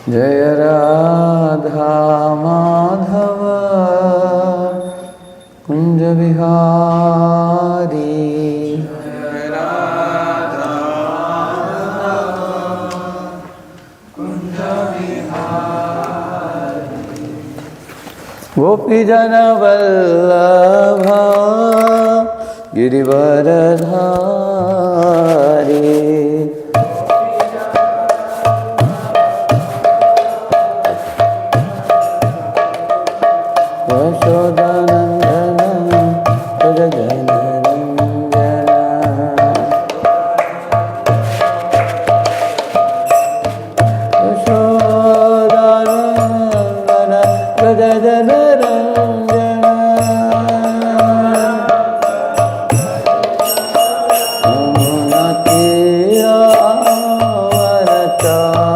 Jaya Radha Madhava Kunja Vihari Gopi Jana Vallabha Girivaradhari Yashodanandana Prajajanarandana Yashodanandana Prajajanarandana Amunatiya Varatari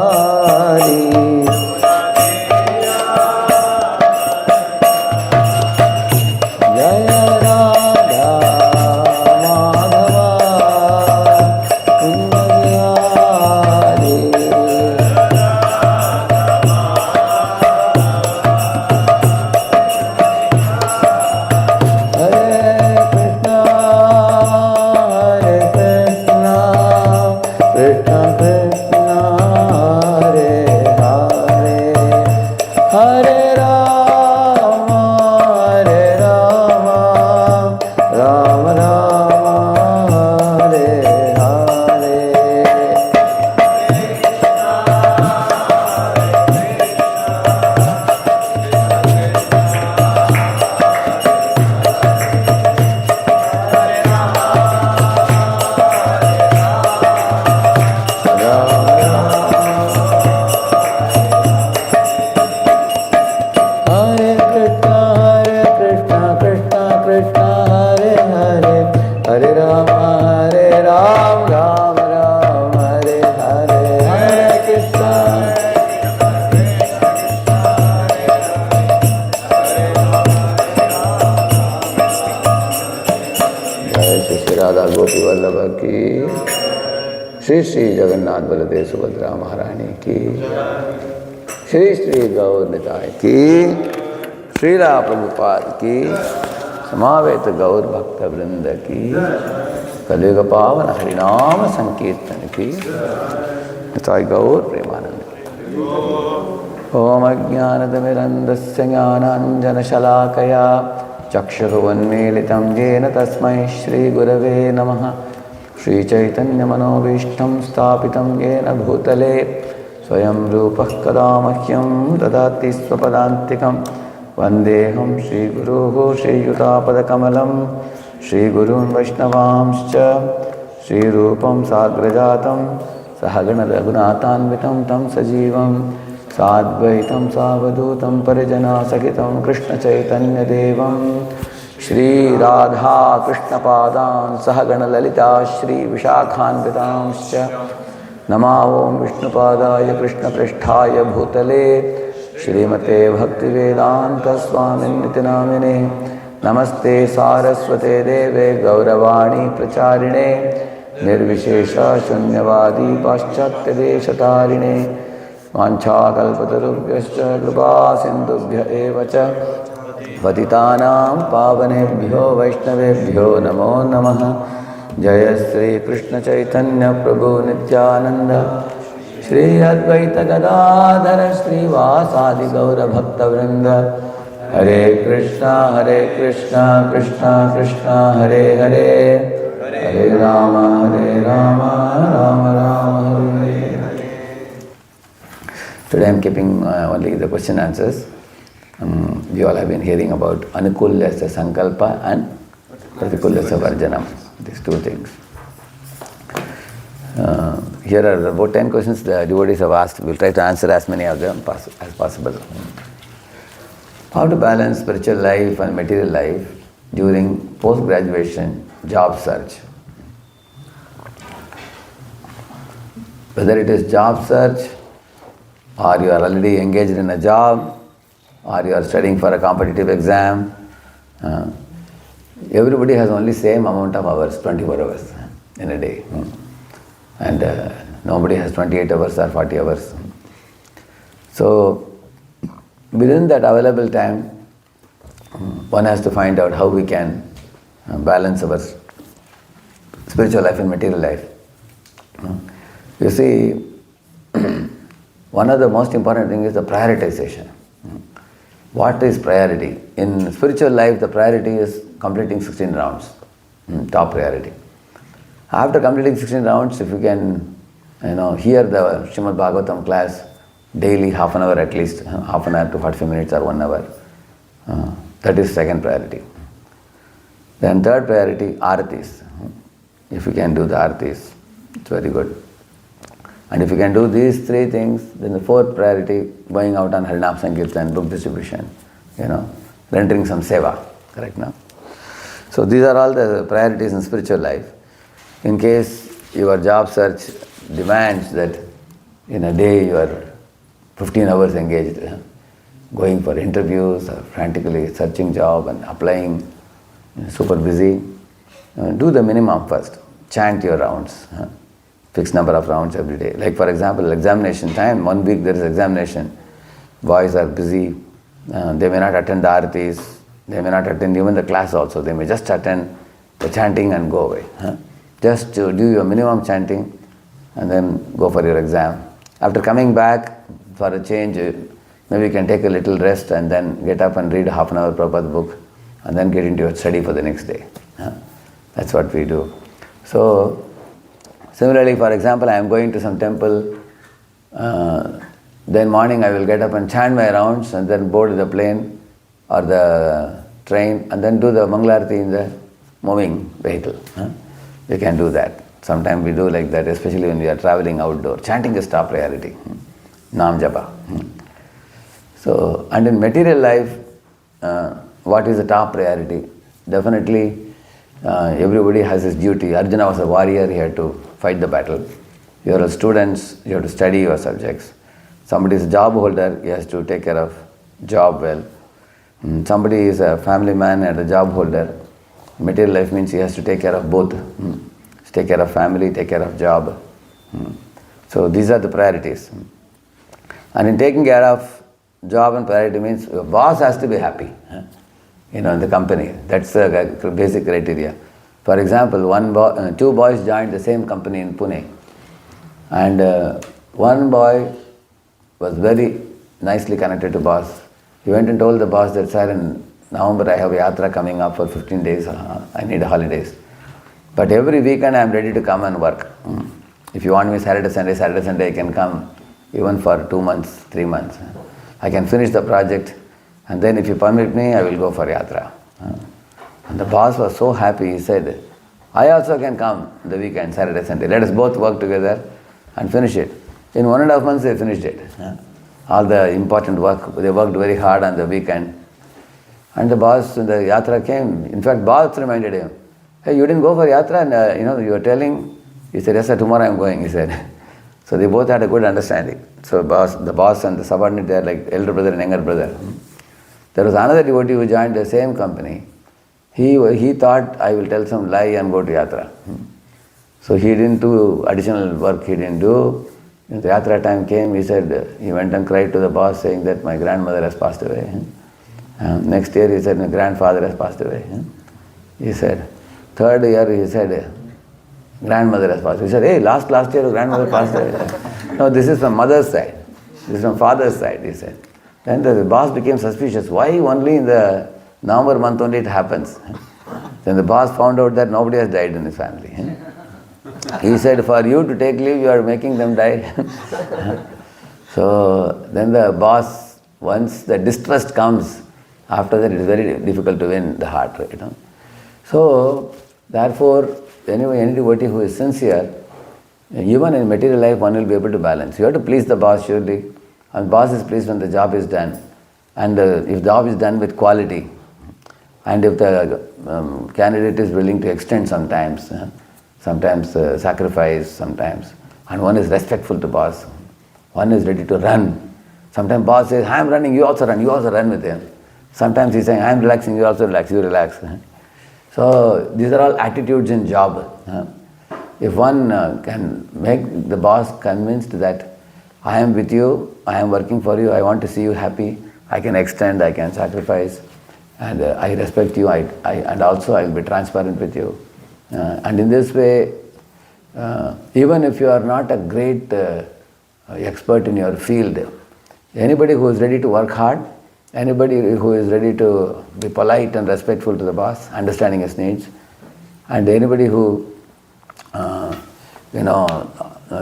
Jaya Radha Madhava Kunja Vihari Hare Krishna Krishna Krishna Hare Hare Hare Rama Rama Rama Hare Hare Hare Krishna Krishna Krishna Hare Hare Hare Rama Rama Rama Hare Hare Hare Krishna Jai Shri Radha Gopi Vallabha ki Shri Shri Jagannath Baladev Subhadra Maharani ki Shri Shri Gaur Nitai ki Srila Prabhupada ki Samaveta Gaur Bhakta Vrinda ki Kaliyuga Pavana Harinama Sankirtan ki Nitai Gaur Premananda Om Ajnanatimirandasya Jnananjana Shalakaya Chakshurvanmilitam Jena Tasmai Shri Gurave Namaha Shri Chaitanya Manobishtam Stapitam Jena Bhutale Swayam Rupah Kada Mahyam Dadati Swapadantikam Vandeham Shri Guruhu Shri Yutapada Kamalam Shri Gurun Vaishnavamscha Shri Rupam Sagrajatam Sahagana Raghunathanvitam Tam Sajivam Sadvaitam Savadutam Parijana Sakitam Krishna Chaitanya Devam Shri Radha Krishna Padam Sahagana Lalita Shri Vishakhanvitamscha Nama Om Vishnupadaya Krishna Pristhaya Bhutale Shrimate Bhaktivedanta Swamin Nitinamine Namaste Saraswate Deve Gauravani Pracharine Nirvishesha Shunyavadi Paschatya Deshatarine Vancha Kalpatarubhyascha Kripa Sindhubhya Evacha Patitanam Pavanebhyo Vaishnavebhyo Namo Namaha Jaya Sri Krishna Chaitanya Prabhu Nityananda Shri Advaita Gadadhara Shri Vasadi Gaura Bhakta Vrinda Hare Krishna Krishna Krishna Hare Hare Hare Rama Rama Rama Hare Hare. Today I am keeping only the question answers. We all have been hearing about Anukulyasya Sankalpa and Pratikulyasya Varjanam. These two things. Here are about 10 questions the devotees have asked. We will try to answer as many of them as possible. How to balance spiritual life and material life during post-graduation job search? Whether it is job search, or you are already engaged in a job, or you are studying for a competitive exam, everybody has only same amount of hours, 24 hours in a day. And nobody has 28 hours or 40 hours. So, within that available time, one has to find out how we can balance our spiritual life and material life. You see, one of the most important things is the prioritization. What is priority? In spiritual life, the priority is completing 16 rounds, top priority. After completing 16 rounds, if you can, hear the Srimad Bhagavatam class daily, half an hour at least, half an hour to 45 minutes or 1 hour, that is second priority. Then third priority, aratis. If you can do the aratis, it's very good. And if you can do these three things, then the fourth priority, going out on Harinam Sankirtan, book distribution, rendering some seva, correct now? So these are all the priorities in spiritual life. In case your job search demands that in a day you are 15 hours engaged, going for interviews or frantically searching job and applying, super busy, do the minimum first. Chant your rounds. Fixed number of rounds every day. Like for example, examination time, 1 week there is examination. Boys are busy, they may not attend the aratis, they may not attend even the class also, they may just attend the chanting and go away. Just to do your minimum chanting and then go for your exam. After coming back for a change, maybe you can take a little rest and then get up and read half an hour Prabhupada book and then get into your study for the next day. That's what we do. So, similarly, for example, I am going to some temple, then morning I will get up and chant my rounds and then board the plane or the train and then do the Mangalarti in the moving vehicle. We can do that. Sometimes we do like that, especially when we are traveling outdoor. Chanting is top priority. Nam japa. So, and in material life, what is the top priority? Definitely, everybody has his duty. Arjuna was a warrior, he had to fight the battle. You are a student, you have to study your subjects. Somebody is a job holder, he has to take care of job well. Somebody is a family man and a job holder. Material life means he has to take care of both. Take care of family, take care of job. So these are the priorities. And in taking care of job and priority means your boss has to be happy. In the company. That's the basic criteria. For example, two boys joined the same company in Pune. And one boy was very nicely connected to boss. He went and told the boss that, sir, in November I have a yatra coming up for 15 days. I need holidays. But every weekend I am ready to come and work. If you want me Saturday, Sunday I can come even for 2 months, 3 months. I can finish the project and then if you permit me, I will go for yatra. And the boss was so happy, he said, I also can come the weekend, Saturday, Sunday. Let us both work together and finish it. In 1.5 months they finished it. All the important work, they worked very hard on the weekend. And the boss, when the yatra came, in fact, boss reminded him, hey, you didn't go for yatra and you were telling, he said, yes sir, tomorrow I am going, he said. So they both had a good understanding. So the boss and the subordinate, they are like elder brother and younger brother. There was another devotee who joined the same company. He thought, I will tell some lie and go to yatra. So he didn't do additional work, he didn't do. When the yatra time came, he said, he went and cried to the boss saying that my grandmother has passed away. Next year he said, my grandfather has passed away. He said, third year he said, grandmother has passed away. He said, hey, last year your grandmother passed away. No, this is from mother's side. This is from father's side, he said. Then the boss became suspicious. Why only in the November month only it happens? Then the boss found out that nobody has died in his family. He said, for you to take leave, you are making them die. So then the boss, once the distrust comes, after that it is very difficult to win the heart. So therefore, anyway, any devotee who is sincere, even in material life, one will be able to balance. You have to please the boss surely. And boss is pleased when the job is done. And if the job is done with quality, and if the candidate is willing to extend sometimes sacrifice sometimes, and one is respectful to boss, one is ready to run. Sometimes boss says, I am running, you also run with him. Sometimes he is saying, I am relaxing, you also relax, you relax. So these are all attitudes in job. If one can make the boss convinced that I am with you, I am working for you, I want to see you happy, I can extend, I can sacrifice, and I respect you, and also I will be transparent with you. And in this way, even if you are not a great expert in your field, anybody who is ready to work hard, anybody who is ready to be polite and respectful to the boss, understanding his needs, and anybody who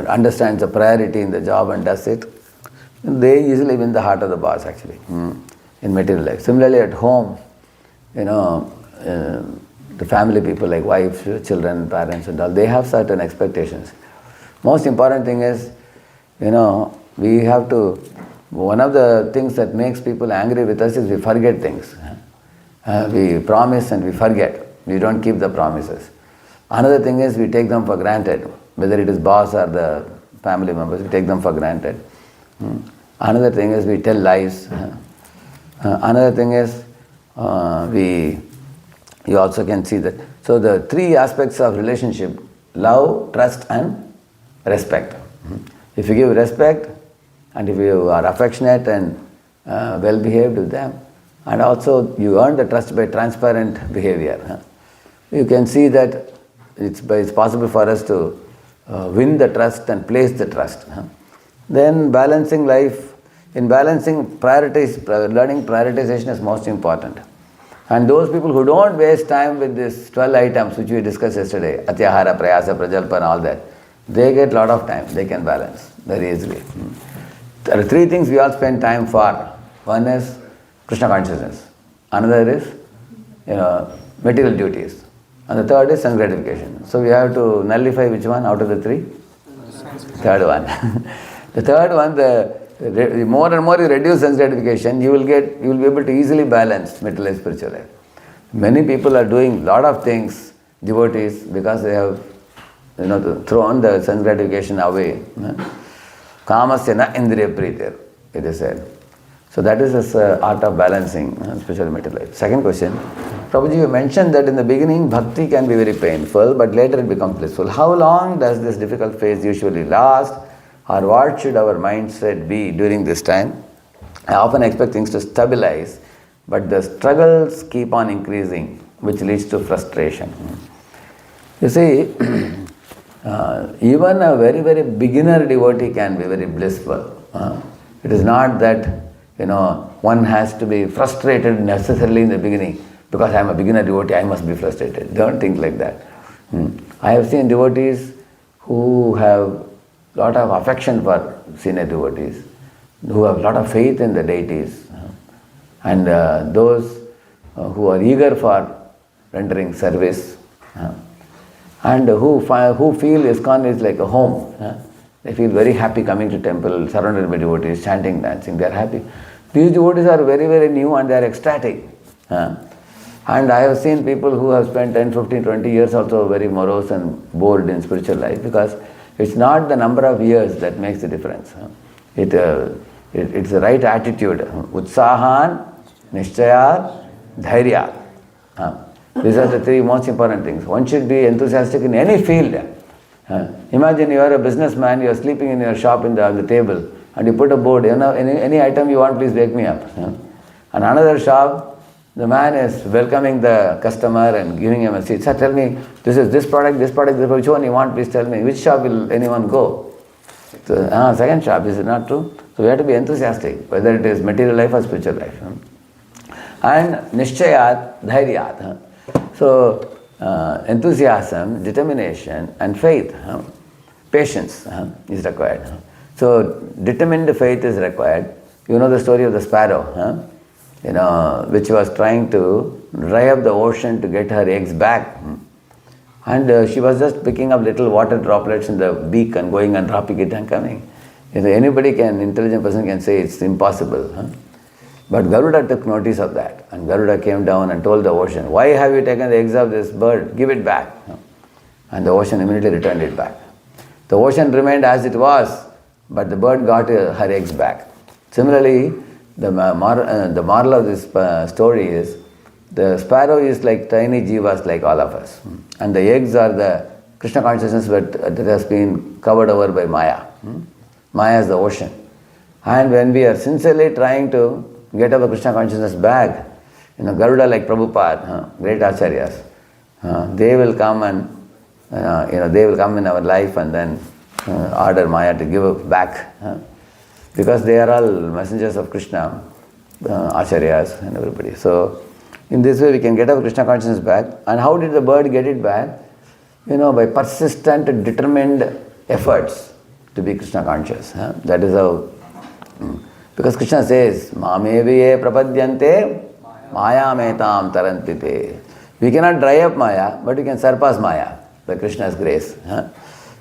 understands the priority in the job and does it, they easily win the heart of the boss actually in material life. Similarly at home, the family people like wives, children, parents and all, they have certain expectations. Most important thing is, we have to, one of the things that makes people angry with us is we forget things. We promise and we forget. We don't keep the promises. Another thing is we take them for granted. Whether it is boss or the family members, we take them for granted. Another thing is we tell lies. Another thing is you also can see that. So the three aspects of relationship: love, trust and respect. If you give respect and if you are affectionate and well behaved with them, and also you earn the trust by transparent behavior, you can see that it's possible for us to win the trust and place the trust. Then balancing life, in balancing learning prioritization is most important. And those people who don't waste time with these 12 items which we discussed yesterday, Atyahara, Prayasa, Prajalpa and all that, they get a lot of time, they can balance very easily. There are three things we all spend time for. One is Krishna consciousness, another is material duties, and the third is sense gratification. So we have to nullify which one out of the three? Third one. The third one, the more and more you reduce sense gratification, you will be able to easily balance material life, spiritual life. Many people are doing lot of things, devotees, because they have thrown the sense gratification away. Kamasya na indriya pritir, it is said. So that is the art of balancing spiritual and material life. Second question, Prabhuji, you mentioned that in the beginning bhakti can be very painful, but later it becomes blissful. How long does this difficult phase usually last, or what should our mindset be during this time? I often expect things to stabilize, but the struggles keep on increasing, which leads to frustration. You see, even a very, very beginner devotee can be very blissful. It is not that one has to be frustrated necessarily in the beginning. Because I am a beginner devotee, I must be frustrated. Don't think like that. I have seen devotees who have lot of affection for senior devotees, who have lot of faith in the deities, and those who are eager for rendering service, and who feel ISKCON is like a home. They feel very happy coming to temple, surrounded by devotees, chanting, dancing, they are happy. These devotees are very, very new and they are ecstatic. And I have seen people who have spent 10, 15, 20 years also very morose and bored in spiritual life, because it's not the number of years that makes the difference. It's the right attitude. Utsahan, Nishchayat, Dhairya. These are the three most important things. One should be enthusiastic in any field. Imagine you are a businessman, you are sleeping in your shop on the table, and you put a board, any item you want, please wake me up. And another shop, the man is welcoming the customer and giving him a seat. Sir, tell me, this product, which one you want, please tell me. Which shop will anyone go? So, second shop, is it not true? So we have to be enthusiastic, whether it is material life or spiritual life. And Nishchayat, Dhairyat. So enthusiasm, determination and faith, patience is required. So determined faith is required. You know the story of the sparrow, which was trying to dry up the ocean to get her eggs back. And she was just picking up little water droplets in the beak and going and dropping it and coming. Intelligent person can say it's impossible. But Garuda took notice of that, and Garuda came down and told the ocean, why have you taken the eggs of this bird? Give it back. And the ocean immediately returned it back. The ocean remained as it was, but the bird got her eggs back. Similarly, the moral of this story is, the sparrow is like tiny jivas like all of us. And the eggs are the Krishna consciousness that has been covered over by Maya. Maya is the ocean. And when we are sincerely trying to get our Krishna consciousness back, Garuda like Prabhupada, great acharyas, they will come and they will come in our life and then order Maya to give it back, because they are all messengers of Krishna, acharyas and everybody. So in this way we can get our Krishna consciousness back. And how did the bird get it back? By persistent, determined efforts to be Krishna conscious. That is how. Because Krishna says, Mameviye prapadyante maya metam tarantite. We cannot dry up Maya, but we can surpass Maya by Krishna's grace.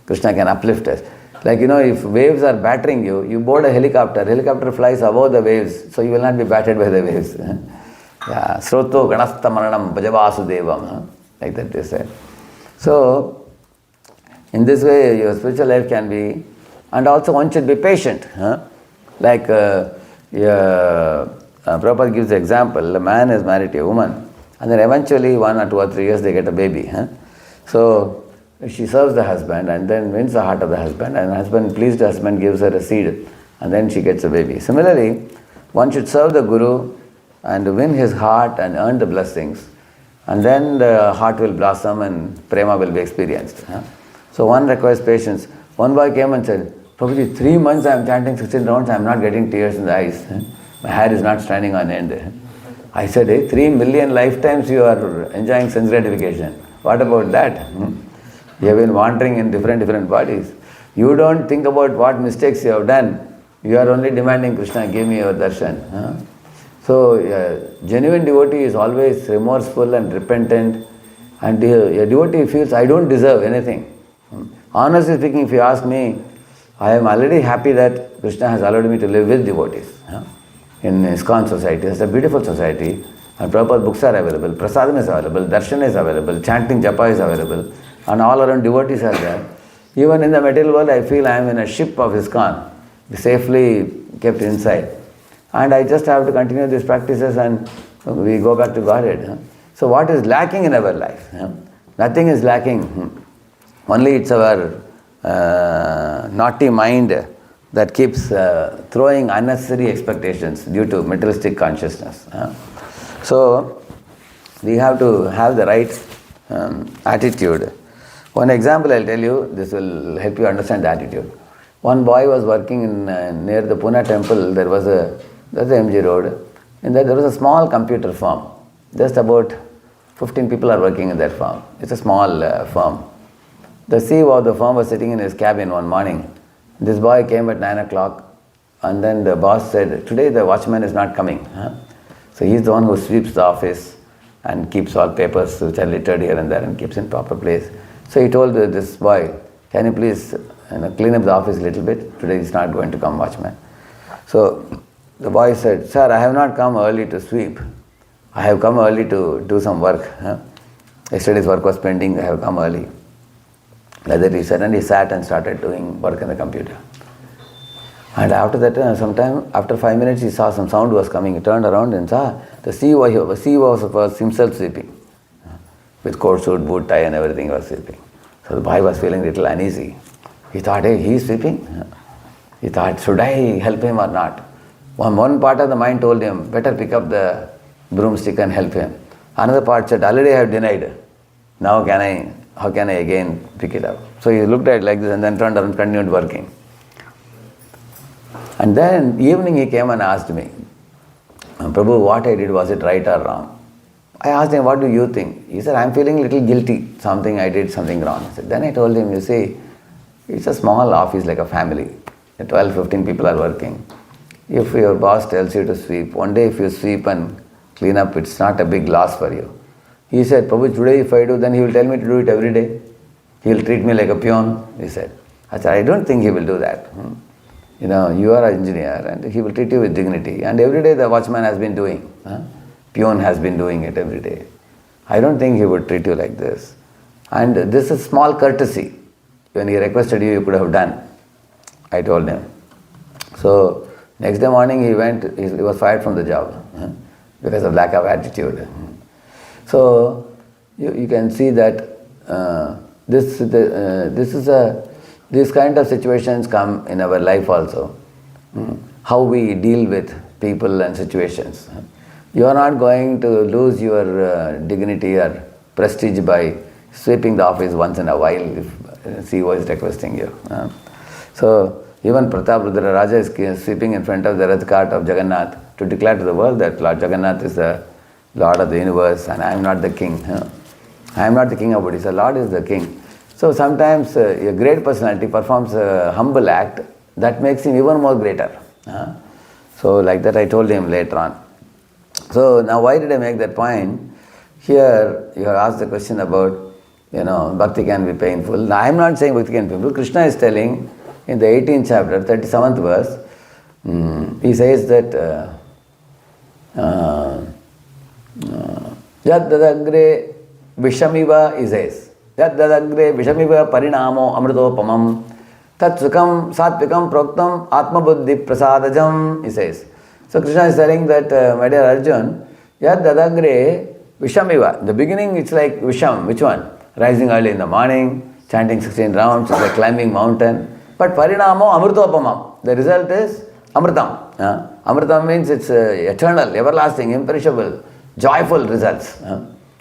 Krishna can uplift us. Like, if waves are battering you, you board a helicopter flies above the waves, so you will not be battered by the waves. Sroto ganastha maranam bhajavasudevam. Like that they say. So, in this way, your spiritual life can be, and also one should be patient. Like, Prabhupada gives the example, a man is married to a woman, and then eventually 1 or 2 or 3 years they get a baby. So, she serves the husband and then wins the heart of the husband, and the husband, pleased husband, gives her a seed, and then she gets a baby. Similarly, one should serve the Guru and win his heart and earn the blessings, and then the heart will blossom and prema will be experienced. So one requires patience. One boy came and said, Prabhuji, 3 months I am chanting 16 rounds, I am not getting tears in the eyes. My hair is not standing on end. I said, 3 million lifetimes you are enjoying sense gratification. What about that? You have been wandering in different bodies. You don't think about what mistakes you have done. You are only demanding, Krishna, give me your darshan. So, a genuine devotee is always remorseful and repentant, and a devotee feels, I don't deserve anything. Honestly speaking, if you ask me, I am already happy that Krishna has allowed me to live with devotees. In ISKCON society, it's a beautiful society, and Prabhupada books are available, prasadam is available, darshan is available, chanting japa is available, and all around devotees are there. Even in the material world, I feel I am in a ship of ISKCON, safely kept inside. And I just have to continue these practices and we go back to Godhead. So what is lacking in our life? Nothing is lacking. Only it's our naughty mind that keeps throwing unnecessary expectations due to materialistic consciousness. So we have to have the right attitude. One example I'll tell you, this will help you understand the attitude. One boy was working in near the Pune temple. That's the MG road. In that there was a small computer firm. Just about 15 people are working in that firm. It's a small firm. The CEO of the firm was sitting in his cabin one morning. This boy came at 9 o'clock, and then the boss said, today the watchman is not coming. So he's the one who sweeps the office and keeps all papers which are littered here and there and keeps in proper place. So he told this boy, can you please clean up the office a little bit? Today is not going to come watchman. So the boy said, sir, I have not come early to sweep. I have come early to do some work. Yesterday's work was pending, I have come early. Like that he said, and he sat and started doing work in the computer. And after that, sometime, after 5 minutes, he saw some sound was coming. He turned around and saw the CEO was himself sweeping. With coat suit, boot tie and everything he was sweeping. So the boy was feeling a little uneasy. He thought, hey, he is sweeping? He thought, should I help him or not? One part of the mind told him, better pick up the broomstick and help him. Another part said, already I have denied. Now how can I again pick it up? So he looked at it like this and then turned around and continued working. And then evening he came and asked me, Prabhu, what I did, was it right or wrong? I asked him, what do you think? He said, I am feeling a little guilty. I did something wrong. Then I told him, you see, it's a small office like a family. 12, 15 people are working. If your boss tells you to sweep, one day if you sweep and clean up, it's not a big loss for you. He said, Prabhu, today if I do, then he will tell me to do it every day. He will treat me like a peon, he said. I said, I don't think he will do that. You are an engineer and he will treat you with dignity. And every day the watchman has been doing. Peon has been doing it every day. I don't think he would treat you like this. And this is small courtesy. When he requested you, you could have done. I told him. So next day morning he went, he was fired from the job because of lack of attitude. So you can see that this is a these kind of situations come in our life also. How we deal with people and situations. You are not going to lose your dignity or prestige by sweeping the office once in a while if CEO is requesting you. So even Prataprudra Raja is sweeping in front of the Rath cart of Jagannath to declare to the world that Lord Jagannath is the Lord of the universe and I am not the king. I am not the king of Odisha, Lord is the king. So sometimes a great personality performs a humble act that makes him even more greater. So like that I told him later on. So now why did I make that point? Here you have asked the question about, bhakti can be painful. Now I am not saying bhakti can be painful. Krishna is telling in the 18th chapter, 37th verse, he says that Yad dadagre vishamiva he says. Yad dadagre vishamiva parinamo amritopamam tat sukam satvikam proktam atma buddhi prasadajam he says. So Krishna is telling that, my dear Arjun, Yad dadagre vishamiva. In the beginning it's like visham. Which one? Rising early in the morning, chanting 16 rounds, it's like climbing mountain. But parinamo amritopamam. The result is amritam. Amritam means it's eternal, everlasting, imperishable, joyful results.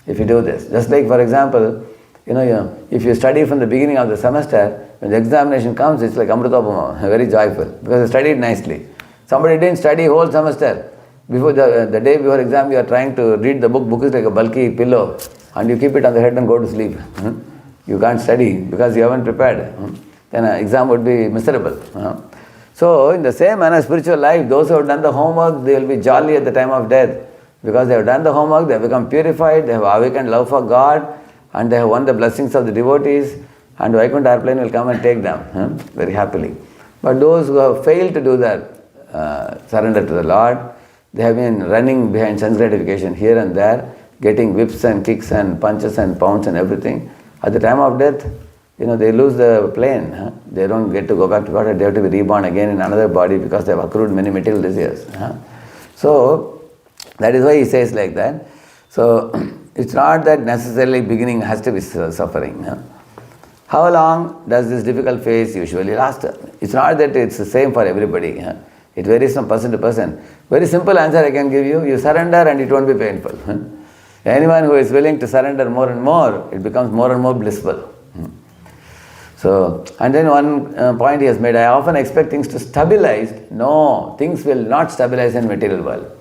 If you do this. Just like, for example, if you study from the beginning of the semester, when the examination comes, it's like amritopamam, very joyful, because you studied nicely. Somebody didn't study whole semester. Before the day before exam, you are trying to read the book. Book is like a bulky pillow, and you keep it on the head and go to sleep. You can't study because you haven't prepared. Then an exam would be miserable. So in the same manner, spiritual life, those who have done the homework, they will be jolly at the time of death. Because they have done the homework, they have become purified, they have awakened love for God, and they have won the blessings of the devotees, and Vaikuntha airplane will come and take them very happily. But those who have failed to do that, surrender to the Lord, they have been running behind sense gratification here and there, getting whips and kicks and punches and pounds and everything. At the time of death, they lose the plane. They don't get to go back to God. They have to be reborn again in another body because they have accrued many material desires. So, that is why he says like that. So, it's not that necessarily beginning has to be suffering. How long does this difficult phase usually last? It's not that it's the same for everybody. It varies from person to person. Very simple answer I can give you. You surrender and it won't be painful. Anyone who is willing to surrender more and more, it becomes more and more blissful. So, and then one point he has made, I often expect things to stabilize. No, things will not stabilize in material world.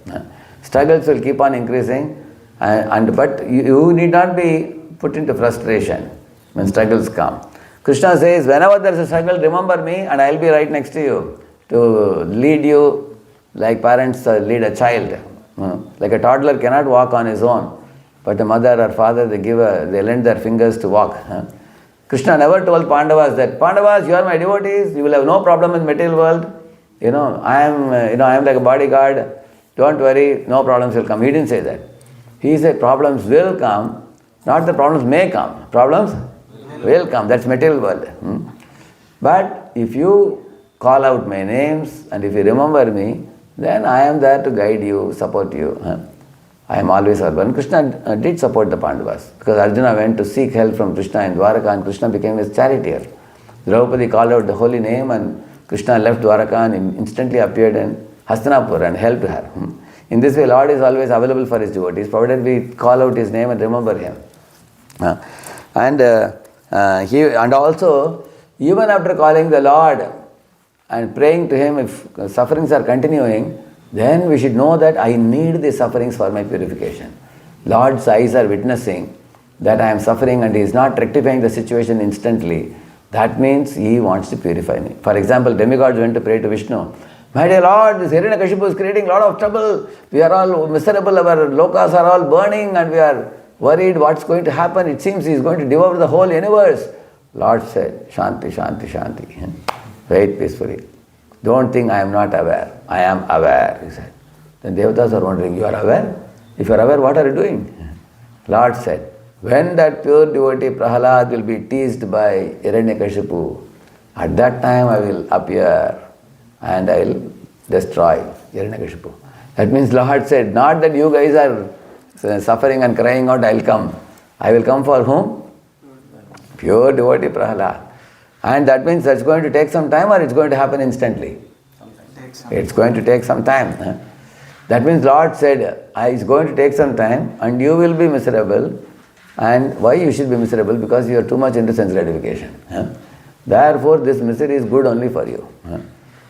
Struggles will keep on increasing, but you need not be put into frustration when struggles come. Krishna says, whenever there is a struggle, remember me and I will be right next to you to lead you like parents lead a child. Like a toddler cannot walk on his own, but a mother or father, they lend their fingers to walk. Krishna never told Pandavas that, Pandavas, you are my devotees, you will have no problem in material world. I am like a bodyguard. Don't worry, no problems will come. He didn't say that. He said problems will come, not the problems may come. Problems will come. That's material world. But if you call out my names and if you remember me, then I am there to guide you, support you. I am always urban. Krishna did support the Pandavas because Arjuna went to seek help from Krishna in Dwaraka and Krishna became his charioteer. Draupadi called out the holy name and Krishna left Dwaraka and instantly appeared in Hastinapur and helped her. In this way, Lord is always available for his devotees, provided we call out his name and remember him. And also, even after calling the Lord and praying to him, if sufferings are continuing, then we should know that I need the sufferings for my purification. Lord's eyes are witnessing that I am suffering and he is not rectifying the situation instantly. That means he wants to purify me. For example, demigods went to pray to Vishnu. My dear Lord, this Hiranyakashipu is creating a lot of trouble. We are all miserable, our lokas are all burning and we are worried what's going to happen. It seems he is going to devour the whole universe. Lord said, Shanti, Shanti, Shanti. Wait peacefully. Don't think I am not aware. I am aware, he said. Then Devatas are wondering, you are aware? If you are aware, what are you doing? Lord said, when that pure devotee Prahalad will be teased by Hiranyakashipu, at that time I will appear and I will destroy Hiranyakashipu. That means Lord said, not that you guys are suffering and crying out, I will come. I will come for whom? Pure devotee Prahalad. And that means that's going to take some time or it's going to happen instantly? It's going to take some time. That means Lord said, it's going to take some time and you will be miserable. And why you should be miserable? Because you are too much into sense gratification. Therefore, this misery is good only for you.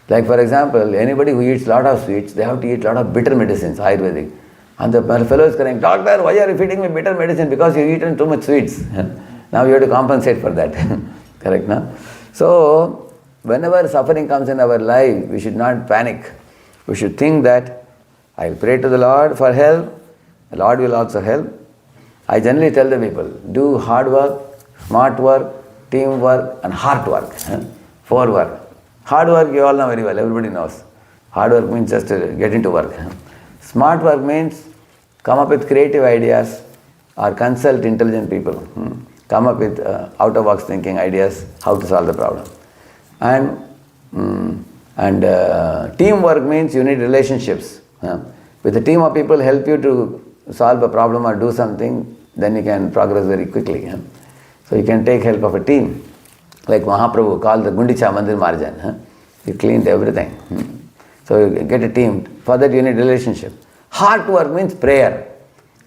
Like for example, anybody who eats lot of sweets, they have to eat lot of bitter medicines, Ayurvedic. And the fellow is crying, doctor, why are you feeding me bitter medicine? Because you eaten too much sweets. Now you have to compensate for that. Correct, no? So, whenever suffering comes in our life, we should not panic. We should think that I'll pray to the Lord for help. The Lord will also help. I generally tell the people, do hard work, smart work, teamwork and heart work. 4 work. Hard work you all know very well, everybody knows. Hard work means just to get into work. Smart work means come up with creative ideas or consult intelligent people. Come up with out-of-box thinking ideas, how to solve the problem. And teamwork means you need relationships. With a team of people help you to solve a problem or do something, then you can progress very quickly. So you can take help of a team. Like Mahaprabhu called the Gundicha Mandir Marjan. He cleaned everything. So you get a team. For that you need relationship. Hard work means prayer.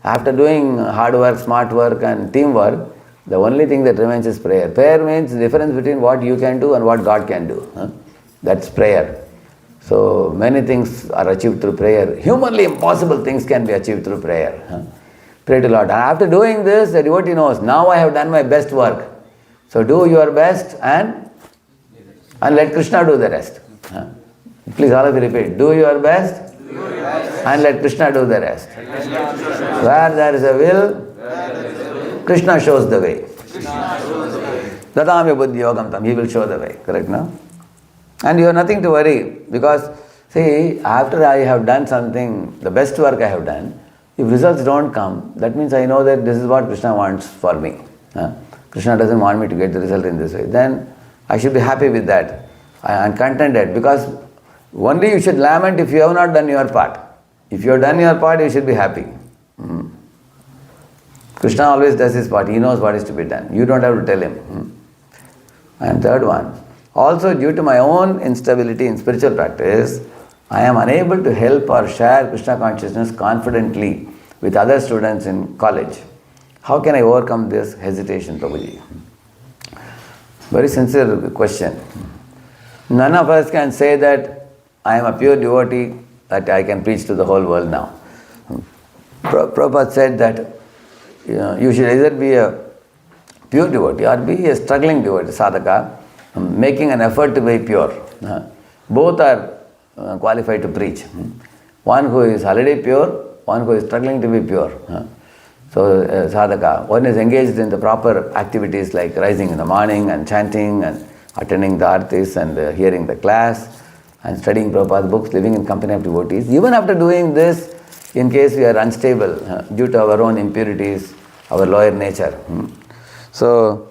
After doing hard work, smart work and teamwork, the only thing that remains is prayer. Prayer means the difference between what you can do and what God can do. That's prayer. So many things are achieved through prayer. Humanly impossible things can be achieved through prayer. Pray to Lord. And after doing this, the devotee knows, now I have done my best work. So do your best and let Krishna do the rest. Please all of you repeat. Do your best and let Krishna do the rest. Where there is a will, Krishna shows the way. Dadamya buddhi yogam tam. He will show the way. Correct, no? And you have nothing to worry because, see, after I have done something, the best work I have done, if results don't come, that means I know that this is what Krishna wants for me. Krishna doesn't want me to get the result in this way. Then I should be happy with that. I am contented because only you should lament if you have not done your part. If you have done your part, you should be happy. Krishna always does his part. He knows what is to be done. You don't have to tell him. And third one, also due to my own instability in spiritual practice, I am unable to help or share Krishna consciousness confidently with other students in college. How can I overcome this hesitation, Prabhuji? Very sincere question. None of us can say that I am a pure devotee, that I can preach to the whole world now. Prabhupada said that you should either be a pure devotee or be a struggling devotee, sadhaka, making an effort to be pure. Both are qualified to preach. One who is already pure, one who is struggling to be pure. So sadhaka, one is engaged in the proper activities like rising in the morning and chanting and attending the artis and hearing the class and studying Prabhupada's books, living in company of devotees. Even after doing this, in case we are unstable due to our own impurities, our lower nature. So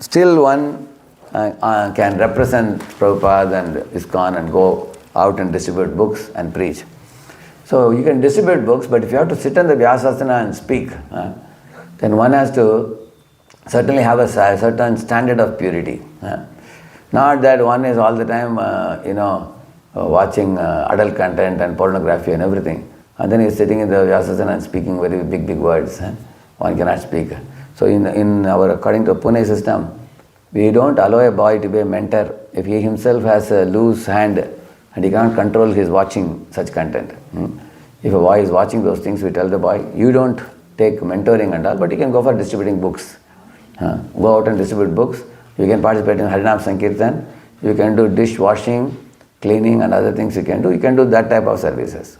still one can represent Prabhupada and ISKCON and go out and distribute books and preach. So you can distribute books, but if you have to sit on the Vyasasana and speak, then one has to certainly have a certain standard of purity. Not that one is all the time, watching adult content and pornography and everything, and then he is sitting in the Vyasasana and speaking very big words. One cannot speak. So in our, according to Pune system, we don't allow a boy to be a mentor if he himself has a loose hand and he cannot control his watching such content. If a boy is watching those things, we tell the boy, you don't take mentoring and all, but you can go for distributing books. Go out and distribute books. You can participate in Harinam Sankirtan. You can do dishwashing, cleaning and other things you can do. You can do that type of services.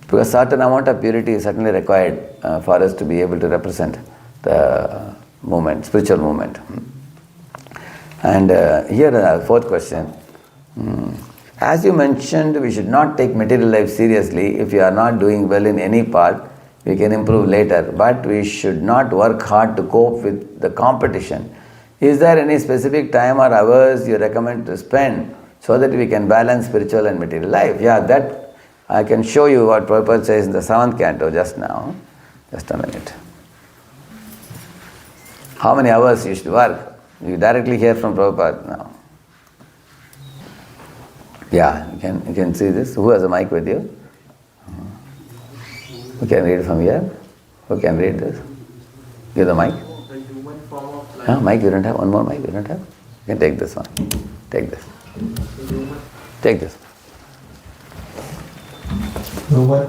Because certain amount of purity is certainly required for us to be able to represent the movement, spiritual movement. And here the fourth question. As you mentioned, we should not take material life seriously. If you are not doing well in any part, we can improve later. But we should not work hard to cope with the competition. Is there any specific time or hours you recommend to spend so that we can balance spiritual and material life? Yeah, that I can show you what Prabhupada says in the 7th canto just now. Just a minute. How many hours you should work? You directly hear from Prabhupada now. Yeah, you can see this. Who has a mic with you? Who can read from here? Who can read this? Give the mic. The human form of life. Mic you don't have? One more mic you don't have? You can take this one. Take this. Take this. The human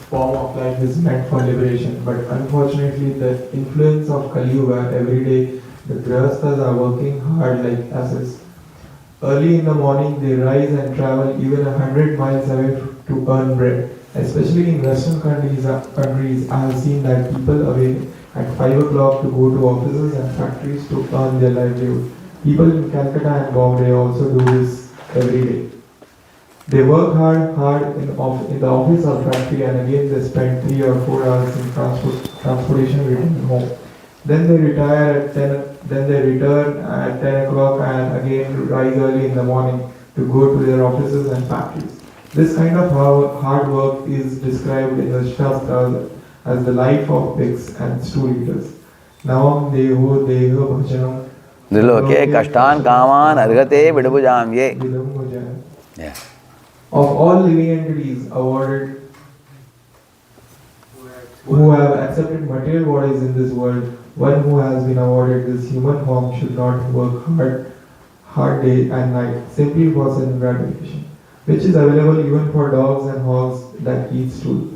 form of life is meant for liberation, but unfortunately the influence of Kali Yuga, every day the Grihasthas are working hard like asses. Early in the morning they rise and travel even 100 miles away to earn bread. Especially in Western countries, I have seen that people awake at 5 o'clock to go to offices and factories to earn their livelihood. People in Calcutta and Bombay also do this every day. They work hard in the office or factory, and again they spend 3 or 4 hours in transportation returning home. Then they retire at 10. Then they return at 10 o'clock and again rise early in the morning to go to their offices and factories. This kind of hard work is described in the Shastras as the life of pigs and stool eaters. Navam deho bhajanam. Niloke kashtan kaman argate vidabujam ye. Yeah. Of all living entities awarded who have accepted material bodies in this world, one who has been awarded this human form should not work hard day and night, simply for sense gratification, which is available even for dogs and hogs that eat stool.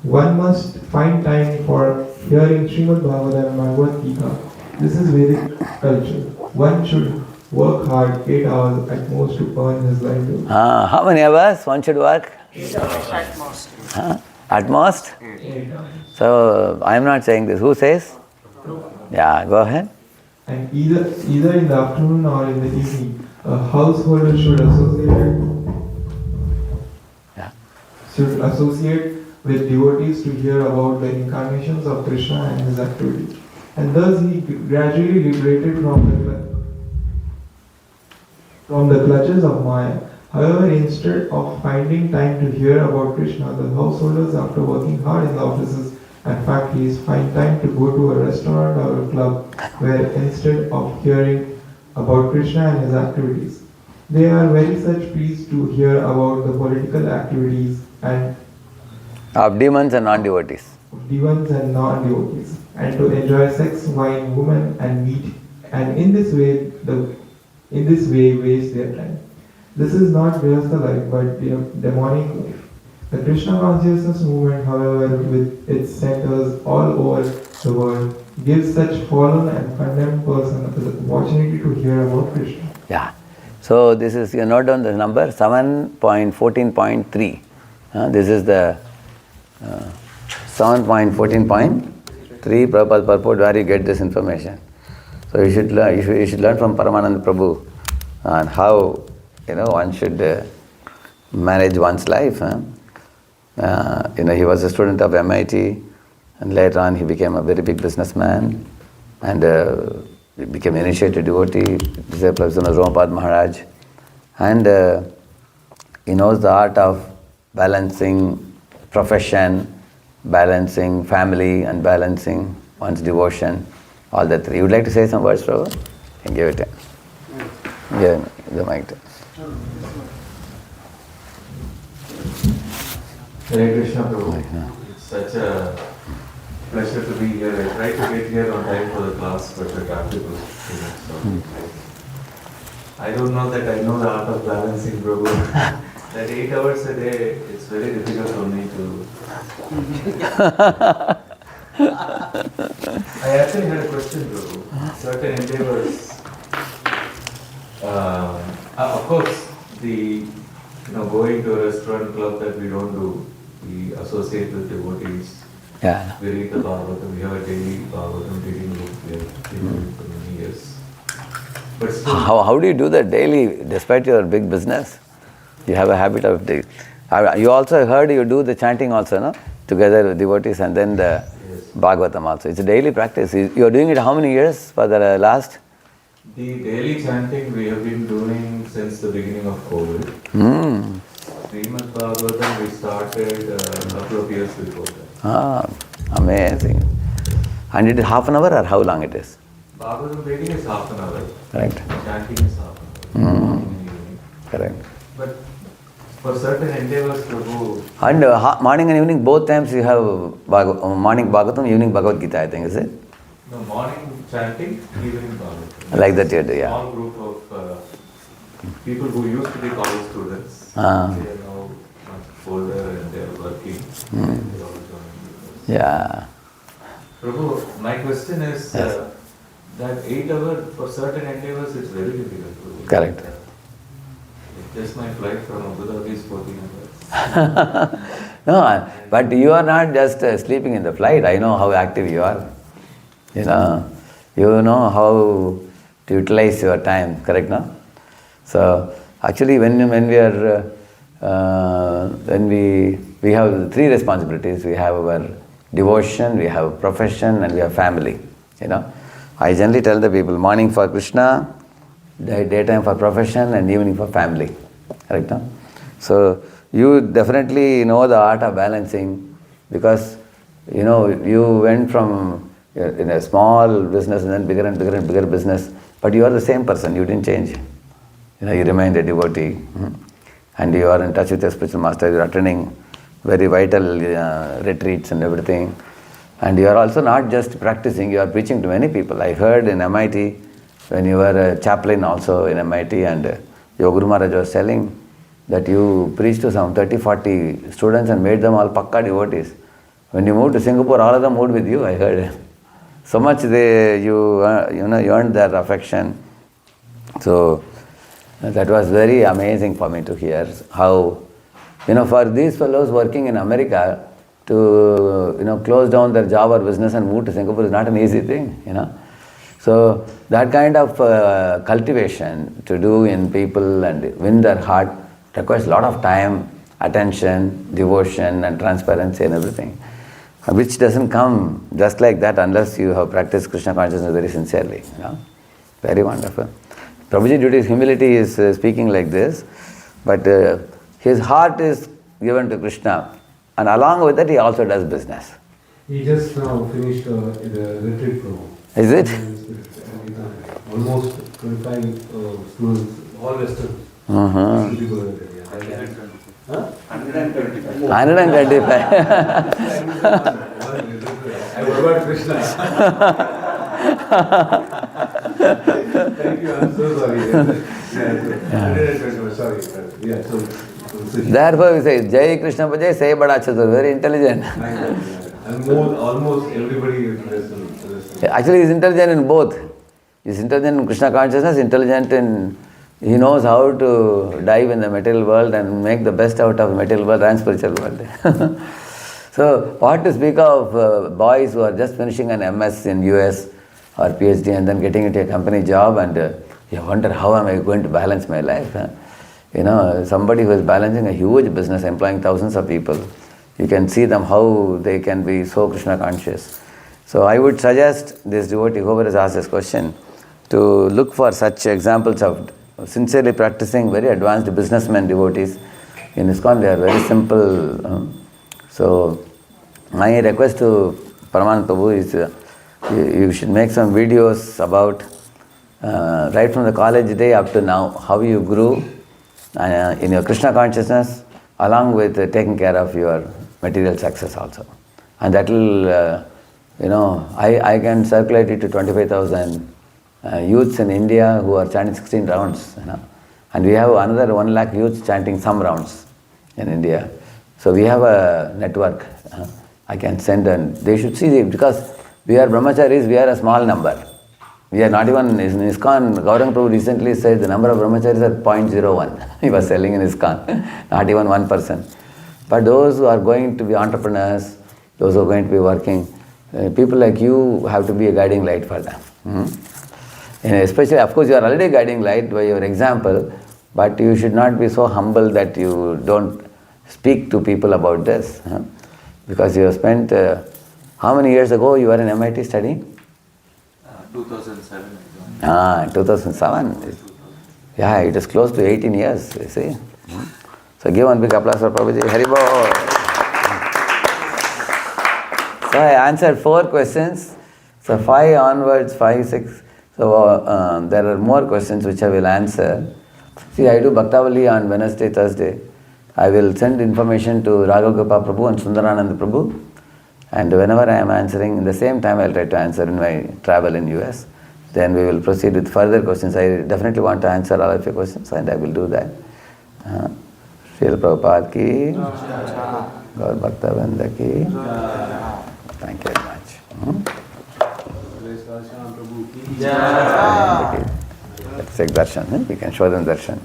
One must find time for hearing Srimad Bhagavatam and Bhagavad Gita. This is Vedic culture. One should work hard 8 hours at most to earn his livelihood. How many hours one should work? 8 hours at most. At most? 8 hours. So, I am not saying this. Who says? Yeah, go ahead. And either in the afternoon or in the evening, a householder should associate with devotees to hear about the incarnations of Krishna and his activities. And thus he gradually liberated from the clutches of Maya. However, instead of finding time to hear about Krishna, the householders, after working hard in the offices and factories, find time to go to a restaurant or a club where instead of hearing about Krishna and his activities, they are very much pleased to hear about the political activities and of demons and non-devotees. And to enjoy sex, wine, women, and meat, and in this way waste their time. This is not Grihastha life, but demonic life. The Krishna consciousness movement, however, with its centers all over the world, gives such fallen and condemned person the opportunity to hear about Krishna. Yeah. So this is, you note down the number 7.14.3. This is the 7.14.3 Prabhupada purport where you get this information. So you should learn from Paramananda Prabhu on how one should manage one's life. He was a student of MIT, and later on he became a very big businessman, and he became an initiated devotee, disciple of Romapad Maharaj, and he knows the art of balancing profession, balancing family, and balancing one's devotion, all the three. You would like to say some words, Prabhu? You can give it to him. Give the mic to him. Hare Krishna, Prabhu. It's such a pleasure to be here. I tried to get here on time for the class, but the traffic was too much. So I don't know that I know the art of balancing, Prabhu. That 8 hours a day, it's very difficult for me to... I actually had a question, Prabhu. Certain endeavors, of course, going to a restaurant club that we don't do, we associate with devotees. Yeah. We read the Bhagavatam, we have a daily Bhagavatam reading group, we have been doing it for many years. But still, how do you do that daily, despite your big business? You have a habit of... You also heard you do the chanting also, no? Together with devotees, and then the Bhagavatam also. It's a daily practice. You are doing it how many years for the last? The daily chanting we have been doing since the beginning of COVID. Srimad Bhagavatam we started a couple of years before that. Amazing. And it is half an hour or how long it is? Bhagavatam reading is half an hour. Correct. Chanting is half an hour. Morning and evening. Correct. But for certain endeavors, Prabhu, And morning and evening, both times you have morning Bhagavatam, evening Bhagavad Gita, I think, is it? no, morning chanting, evening Bhagavatam. Like that you do, yeah. Small group of people who used to be college students. Ah. They are now much older and they are working. They all join. Yeah. Prabhu, my question is Yes. that 8 hour for certain endeavors it's very difficult. Prabhu. Correct. Just my flight from Abu Dhabi is 14 hours. No, but you are not just sleeping in the flight. I know how active you are. You know how to utilize your time, correct, no? So actually when we are, when we have 3 responsibilities. We have our devotion, we have profession, and we have family, I generally tell the people, morning for Krishna, daytime for profession, and evening for family, correct, no? So you definitely know the art of balancing, because you went from in a small business and then bigger and bigger and bigger business, but you are the same person, you didn't change. You remain a devotee, and you are in touch with your spiritual master, you are attending very vital retreats and everything, and you are also not just practicing, you are preaching to many people. I heard in MIT, when you were a chaplain also in MIT, and your Guru Maharaj was telling that you preached to some 30-40 students and made them all pakka devotees. When you moved to Singapore, all of them moved with you, I heard. So much you earned their affection. So that was very amazing for me to hear how, for these fellows working in America to, close down their job or business and move to Singapore is not an easy thing, So that kind of cultivation to do in people and win their heart requires a lot of time, attention, devotion, and transparency and everything, which doesn't come just like that unless you have practiced Krishna consciousness very sincerely. Very wonderful. Prabhuji, due to his humility, is speaking like this, but his heart is given to Krishna, and along with that he also does business. He just now finished the retreat program. Is it? Almost 25 students, all Western. Uh-huh. People are there, yeah. 125. I forgot Krishna. Thank you, I'm so sorry. Sorry. Yeah, so Therefore we say, Jai Krishna Bhajai, say Bada Chatur, very intelligent. and almost everybody is Western. Actually he is intelligent in both. He is intelligent in Krishna consciousness, intelligent in, he knows how to dive in the material world and make the best out of material world and spiritual world. So what to speak of boys who are just finishing an MS in US or PhD and then getting into a company job, and you wonder how am I going to balance my life. Somebody who is balancing a huge business, employing thousands of people, you can see them how they can be so Krishna conscious. So I would suggest this devotee, whoever has asked this question, to look for such examples of sincerely practicing very advanced businessmen devotees. In ISKCON they are very simple. So my request to Paramanand Prabhu is you should make some videos about right from the college day up to now, how you grew in your Krishna consciousness, along with taking care of your material success also. And that will, I can circulate it to 25,000 youths in India who are chanting 16 rounds, and we have another 1 lakh youths chanting some rounds in India. So we have a network. I can send, and they should see it, because we are brahmacharis, we are a small number. We are not even, in ISKCON, Gauranga Prabhu recently said the number of brahmacharis are 0.01. He was selling in ISKCON, not even 1%. But those who are going to be entrepreneurs, those who are going to be working, people like you have to be a guiding light for them. And especially, of course, you are already guiding light by your example, but you should not be so humble that you don't speak to people about this. Because you have spent, how many years ago you were in MIT studying? 2007. 2007. Yeah, it is close to 18 years, you see. So give one big applause for Prabhuji. Hari Bol. So I answered 4 questions. So 5 onwards, 5, 6. So there are more questions which I will answer. See, I do Bhaktavali on Wednesday, Thursday. I will send information to Raghav Gopa Prabhu and Sundaranand Prabhu. And whenever I am answering, in the same time I will try to answer in my travel in US. Then we will proceed with further questions. I definitely want to answer all of your questions and I will do that. Srila Prabhupada ki, Gaur Bhakta Vrinda ki. Thank you very much. Let's take darshan. We can show them darshan.